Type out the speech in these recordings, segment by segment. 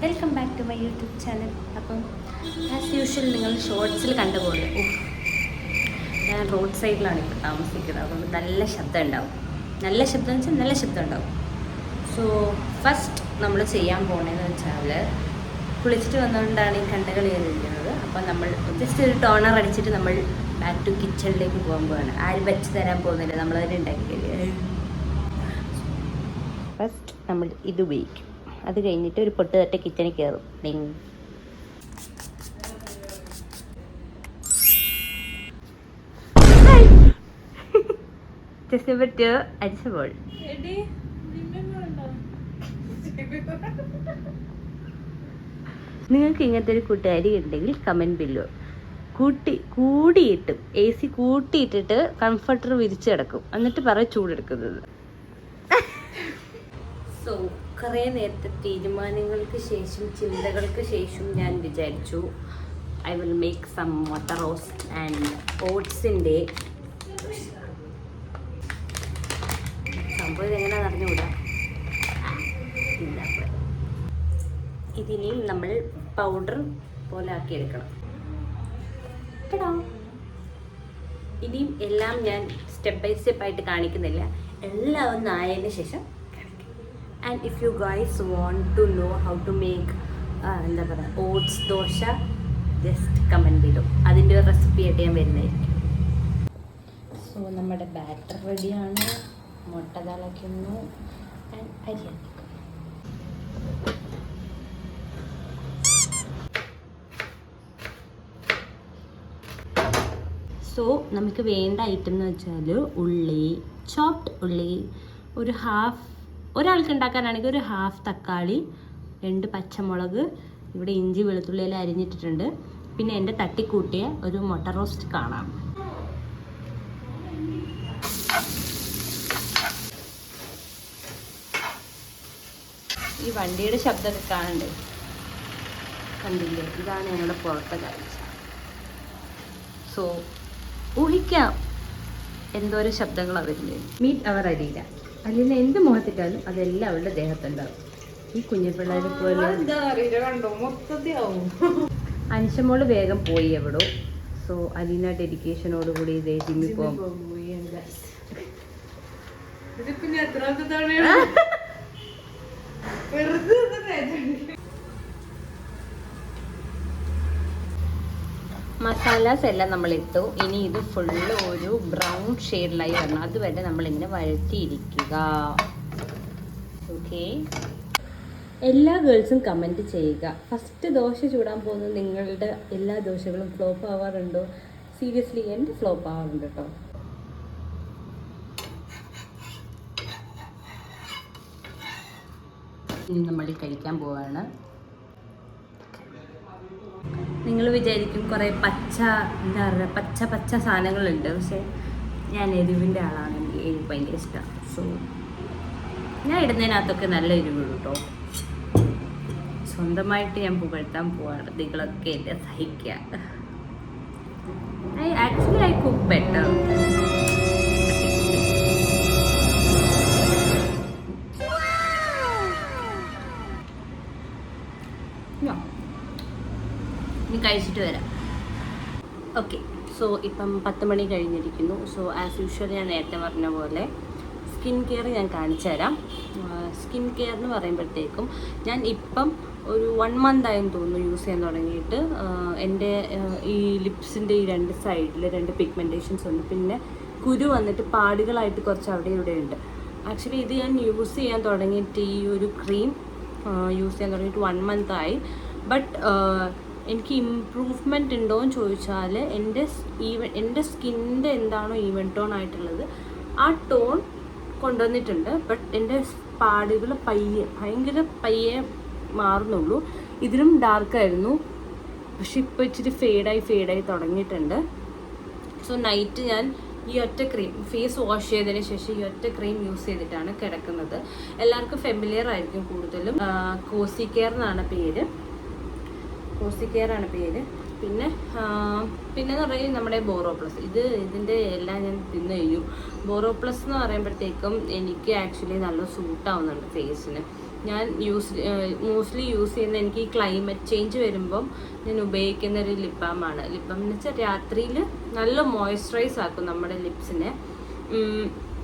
Welcome back to my YouTube channel. അപ്പം as usual നിങ്ങൾ ഷോർട്സിൽ കണ്ടുപോലെ ഞാൻ റോഡ് സൈഡിലാണ് ഇപ്പോൾ താമസിക്കുന്നത്. അതുകൊണ്ട് നല്ല ശബ്ദം ഉണ്ടാവും. നല്ല ശബ്ദം വെച്ചാൽ നല്ല ശബ്ദം ഉണ്ടാവും. സോ ഫസ്റ്റ് നമ്മൾ ചെയ്യാൻ പോകണമെന്ന് വെച്ചാൽ കുളിച്ചിട്ട് വന്നുകൊണ്ടാണ് ഈ കണ്ടകൾ കയറിയിരിക്കുന്നത്. അപ്പം നമ്മൾ ജസ്റ്റ് ഒരു ടോണർ അടിച്ചിട്ട് നമ്മൾ ബാക്ക് ടു കിച്ചണിലേക്ക് പോകാൻ പോവാണ്. ആരും വെച്ച് തരാൻ പോകുന്നില്ല, നമ്മൾ തന്നെ ഉണ്ടാക്കി കഴിയും. ഫസ്റ്റ് നമ്മൾ ഇത് ഉപയോഗിക്കും. അത് കഴിഞ്ഞിട്ട് ഒരു പൊട്ട് തട്ട കിച്ചണിൽ കയറും. അടിച്ചപ്പോൾ നിങ്ങൾക്ക് ഇങ്ങനത്തെ ഒരു കൂട്ടുകാരി ഉണ്ടെങ്കിൽ കമൻറ്റ് ബില്ലോ. കൂടിയിട്ടും AC കൂട്ടിയിട്ടിട്ട് കംഫർട്ടർ വിരിച്ച് കിടക്കും, എന്നിട്ട് പറയും ചൂടെടുക്കുന്നത്. സോ കുറേ നേരത്തെ തീരുമാനങ്ങൾക്ക് ശേഷം ചിന്തകൾക്ക് ശേഷം ഞാൻ വിചാരിച്ചു ഐ വിൽ മേക്ക് സം മുട്ട റോസ്റ്റ് ആൻഡ് ഓട്സിൻ്റെ സംഭവം എങ്ങനെയാണെന്ന് അറിഞ്ഞുകൂടാ. ഇതിനെയും നമ്മൾ പൗഡർ പോലെ ആക്കിയെടുക്കണം. ഇനിയും എല്ലാം ഞാൻ സ്റ്റെപ്പ് ബൈ സ്റ്റെപ്പായിട്ട് കാണിക്കുന്നില്ല, എല്ലാം ഒന്ന് ആയതിനു ശേഷം. And if you guys want to know how to make എന്താ പറയുക ഓട്സ് ദോശ, ജസ്റ്റ് കമൻറ്റ് ചെയ്തു. അതിൻ്റെ ഒരു റെസിപ്പി ആയിട്ട് ഞാൻ വരുന്നതായിരിക്കും. സോ നമ്മുടെ ബാറ്റർ റെഡിയാണ്. മുട്ട തിളയ്ക്കുന്നു ആൻഡ് അരി ആക്കുന്നു. സോ നമുക്ക് വേണ്ട ഐറ്റം എന്ന് വെച്ചാൽ ഉള്ളി, ചോപ്ഡ് ഉള്ളി, ഒരാൾക്ക് ഉണ്ടാക്കാനാണെങ്കിൽ ഒരു ഹാഫ് തക്കാളി, 2 പച്ചമുളക്, ഇവിടെ ഇഞ്ചി വെളുത്തുള്ളിയെല്ലാം അരിഞ്ഞിട്ടിട്ടുണ്ട്. പിന്നെ എൻ്റെ തട്ടിക്കൂട്ടിയ ഒരു മുട്ട റോസ്റ്റ് കാണാം. ഈ വണ്ടിയുടെ ശബ്ദമൊക്കെ കാണണ്ടേ? കണ്ടില്ലേ? ഇതാണ് ഞങ്ങളുടെ പുറത്തെ കാഴ്ച. സോ ഊഹിക്കാം എന്തോരോ ശബ്ദങ്ങളാണ് വരുന്നത്. മീറ്റ് അവർ അരിയില്ല. അല്ലിന് എന്ത് മുഖത്തിട്ടാലും അതെല്ലാം അവളുടെ ദേഹത്തുണ്ടാവും. ഈ കുഞ്ഞിപ്പിള്ളേരെ പോലെ അൻഷമോള് വേഗം പോയി എവിടോ. സോ അലീന ഡെഡിക്കേഷനോടുകൂടി ഇതേ ജിമ്മിൽ പോകും. മസാലാസ് എല്ലാം നമ്മൾ ഇട്ടു. ഇനി ഇത് ഫുള്ള് ഒരു ബ്രൗൺ ഷെയ്ഡിലായി വരണം. അതുവരെ നമ്മളിങ്ങനെ വഴറ്റിയിരിക്കുക. ഓക്കെ, എല്ലാ ഗേൾസും കമൻറ്റ് ചെയ്യുക. ഫസ്റ്റ് ദോശ ചൂടാൻ പോകുന്നത് നിങ്ങളുടെ എല്ലാ ദോശകളും ഫ്ലോപ്പ് ആവാറുണ്ടോ? സീരിയസ്ലി എൻ്റെ ഫ്ലോപ്പ് ആവാറുണ്ട് കേട്ടോ. ഇനി നമ്മൾ കഴിക്കാൻ പോവാണ്. നിങ്ങൾ വിചാരിക്കും കുറേ എന്താ പറയുക പച്ച സാധനങ്ങളുണ്ട്. പക്ഷേ ഞാൻ എരിവിൻ്റെ ആളാണ്. എനിക്ക് ഭയങ്കര ഇഷ്ടമാണ്. സോ ഞാൻ ഇടുന്നതിനകത്തൊക്കെ നല്ല എരിവ് കേട്ടോ. സ്വന്തമായിട്ട് ഞാൻ പുകഴ്ത്താൻ പോവാണ്. നിങ്ങളൊക്കെ എന്നെ സഹിക്കുക. I cook better. ഇനി കഴിച്ചിട്ട് വരാം. ഓക്കെ, സോ ഇപ്പം 10 മണി കഴിഞ്ഞിരിക്കുന്നു. സോ ആസ് യൂഷ്വൽ ഞാൻ നേരത്തെ പറഞ്ഞ പോലെ സ്കിൻ കെയർ ഞാൻ കാണിച്ചു തരാം. സ്കിൻ കെയർ എന്ന് പറയുമ്പോഴത്തേക്കും ഞാൻ ഇപ്പം ഒരു 1 month ആയെന്ന് തോന്നുന്നു യൂസ് ചെയ്യാൻ തുടങ്ങിയിട്ട്. എൻ്റെ ഈ ലിപ്സിൻ്റെ ഈ 2 സൈഡിൽ 2 പിഗ്മെൻറ്റേഷൻസ് ഉണ്ട്. പിന്നെ കുരു വന്നിട്ട് പാടുകളായിട്ട് കുറച്ച് അവിടെ ഇവിടെ ഉണ്ട്. ആക്ച്വലി ഇത് ഞാൻ യൂസ് ചെയ്യാൻ തുടങ്ങിയിട്ട് ഈ ഒരു ക്രീം യൂസ് ചെയ്യാൻ തുടങ്ങിയിട്ട് 1 month ആയി. ബട്ട് എനിക്ക് ഇമ്പ്രൂവ്മെൻറ്റ് ഉണ്ടോ എന്ന് ചോദിച്ചാൽ എൻ്റെ സ്കിന്നിൻ്റെ എന്താണോ ഈവൻ ടോൺ ആയിട്ടുള്ളത് ആ ടോൺ കൊണ്ടുവന്നിട്ടുണ്ട്. ബട്ട് എൻ്റെ പാടുകൾ ഭയങ്കര പയ്യെ മാറുന്നുള്ളൂ. ഇതിലും ഡാർക്കായിരുന്നു, പക്ഷെ ഇപ്പോൾ ഇച്ചിരി ഫെയ്ഡായി തുടങ്ങിയിട്ടുണ്ട്. സോ നൈറ്റ് ഞാൻ ഈ ഒറ്റ ക്രീം ഫേസ് വാഷ് ചെയ്തതിന് ശേഷം ഈ ഒറ്റ ക്രീം യൂസ് ചെയ്തിട്ടാണ് കിടക്കുന്നത്. എല്ലാവർക്കും ഫെമിലിയർ ആയിരിക്കും കൂടുതലും. കോസി കെയർ എന്നാണ് പേര്. പിന്നെ എന്ന് പറയുന്നത് നമ്മുടെ ബോറോ പ്ലസ്. ഇതിൻ്റെ എല്ലാം ഞാൻ തിന്നു കഴിഞ്ഞു. ബോറോ പ്ലസ് എന്ന് പറയുമ്പോഴത്തേക്കും എനിക്ക് ആക്ച്വലി നല്ല സൂട്ടാവുന്നുണ്ട് ഫേസിന്. ഞാൻ മോസ്റ്റ്ലി യൂസ് ചെയ്യുന്ന എനിക്ക് ഈ ക്ലൈമറ്റ് ചേഞ്ച് വരുമ്പം ഞാൻ ഉപയോഗിക്കുന്ന ഒരു ലിപ് ബാമാണ്. ലിപ് ബാം എന്ന് വെച്ചാൽ രാത്രിയിൽ നല്ല മോയ്സ്ചറൈസ് ആക്കും നമ്മുടെ ലിപ്സിനെ.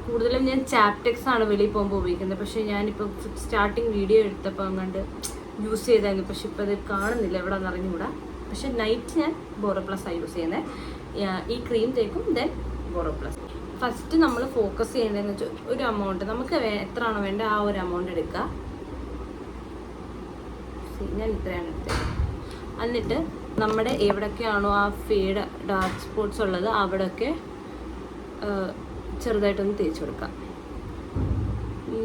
കൂടുതലും ഞാൻ ചാപ്റ്റെക്സ് ആണ് വെളിയിൽ പോകുമ്പോൾ ഉപയോഗിക്കുന്നത്. പക്ഷേ ഞാനിപ്പോൾ സ്റ്റാർട്ടിങ് വീഡിയോ എടുത്തപ്പോൾ അങ്ങോട്ട് യൂസ് ചെയ്തായിരുന്നു. പക്ഷെ ഇപ്പോൾ അത് കാണുന്നില്ല, എവിടെ നിന്ന് അറിഞ്ഞുകൂടാ. പക്ഷെ നൈറ്റ് ഞാൻ ബോറോപ്ലസ് യൂസ് ചെയ്യുന്നത്. ഈ ക്രീം തേക്കും, ദെൻ ബോറോപ്ലസ്. ഫസ്റ്റ് നമ്മൾ ഫോക്കസ് ചെയ്യേണ്ടതെന്ന് വെച്ചാൽ ഒരു എമൗണ്ട് നമുക്ക് എത്രയാണോ വേണ്ടത് ആ ഒരു എമൗണ്ട് എടുക്കുക. ഞാൻ ഇത്രയാണ് എടുത്തത്. എന്നിട്ട് നമ്മുടെ എവിടെയൊക്കെയാണോ ആ ഫേഡ് ഡാർക്ക് സ്പോട്ട്സ് ഉള്ളത് അവിടെയൊക്കെ ചെറുതായിട്ടൊന്ന് തേച്ച് കൊടുക്കുക. ഈ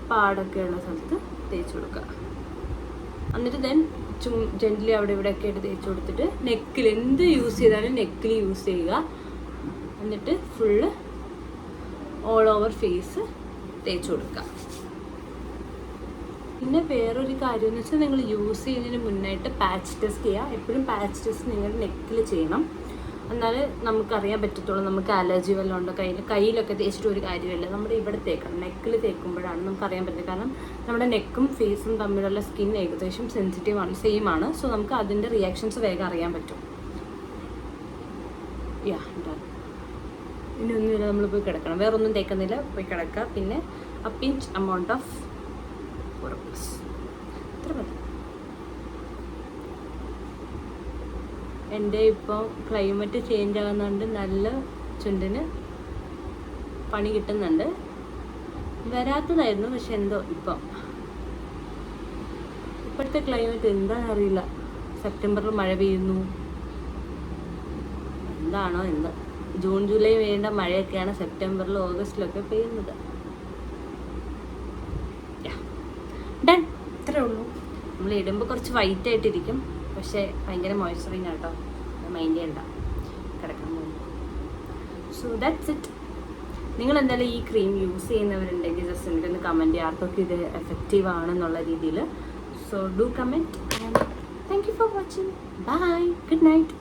പാടൊക്കെ ഉള്ള സ്ഥലത്ത് തേച്ച് കൊടുക്കുക. എന്നിട്ട് ദെൻ ജെന്റ്ലി അവിടെ ഇവിടെയൊക്കെ ആയിട്ട് തേച്ച് കൊടുത്തിട്ട് നെക്കിൽ എന്ത് യൂസ് ചെയ്താലും നെക്കിൽ യൂസ് ചെയ്യുക. എന്നിട്ട് ഫുള്ള് ഓൾ ഓവർ ഫേസ് തേച്ച് കൊടുക്കുക. പിന്നെ വേറൊരു കാര്യം എന്ന് വെച്ചാൽ നിങ്ങൾ യൂസ് ചെയ്യുന്നതിന് മുന്നായിട്ട് പാച്ച് ടെസ്റ്റ് ചെയ്യുക. എപ്പോഴും പാച്ച് ടെസ്റ്റ് നിങ്ങളുടെ നെക്കിൽ ചെയ്യണം. എന്നാലേ നമുക്കറിയാൻ പറ്റത്തുള്ളൂ നമുക്ക് അലർജി വല്ലതും ഉണ്ടോ. കയ്യിലൊക്കെ തേച്ചിട്ട് ഒരു കാര്യമില്ല, നമ്മുടെ ഇവിടെ തേക്കണം. നെക്കിൽ തേക്കുമ്പോഴാണ് നമുക്കറിയാൻ പറ്റുന്നത്. കാരണം നമ്മുടെ നെക്കും ഫേസും തമ്മിലുള്ള സ്കിൻ ഏകദേശം സെൻസിറ്റീവാണ്, സെയിം ആണ്. സോ നമുക്ക് അതിൻ്റെ റിയാക്ഷൻസ് വേഗം അറിയാൻ പറ്റും. ഇനി ഒന്നുമില്ല, നമ്മൾ പോയി കിടക്കണം. വേറെ ഒന്നും തേക്കുന്നില്ല, പോയി കിടക്കുക. പിന്നെ a pinch amount of Boroplus. ഇത്ര മതി. എൻ്റെ ഇപ്പോൾ ക്ലൈമറ്റ് ചേഞ്ച് ആകുന്നുണ്ട്, നല്ല ചുണ്ടിന് പണി കിട്ടുന്നുണ്ട്. വരാത്തതായിരുന്നു, പക്ഷെ എന്തോ ഇപ്പോഴത്തെ ക്ലൈമറ്റ് എന്താണെന്ന് അറിയില്ല. സെപ്റ്റംബറിൽ മഴ പെയ്യുന്നു, എന്താണോ എന്ന്. ജൂൺ ജൂലൈ വേണ്ട മഴയൊക്കെയാണ് സെപ്റ്റംബറിലും ഓഗസ്റ്റിലൊക്കെ പെയ്യുന്നത്. ഡൺ, ഇത്രേ ഉള്ളൂ. നമ്മൾ ഇടുമ്പോൾ കുറച്ച് വൈറ്റ് ആയിട്ടിരിക്കും, പക്ഷേ ഭയങ്കര മോയ്സ്ചറിങ് ആട്ടോ, മൈൻഡ് ചെയ്യണ്ട കിടക്കാൻ പോകുമ്പോൾ. So that's it. നിങ്ങൾ എന്തായാലും ഈ ക്രീം യൂസ് ചെയ്യുന്നവരുണ്ടെങ്കിൽ ജസ്റ്റ് എനിക്കൊന്ന് കമൻറ്റ് ചെയ്യുക, ആർക്കൊക്കെ ഇത് എഫക്റ്റീവ് ആണെന്നുള്ള രീതിയിൽ. So do comment. And thank you for watching. Bye, good night.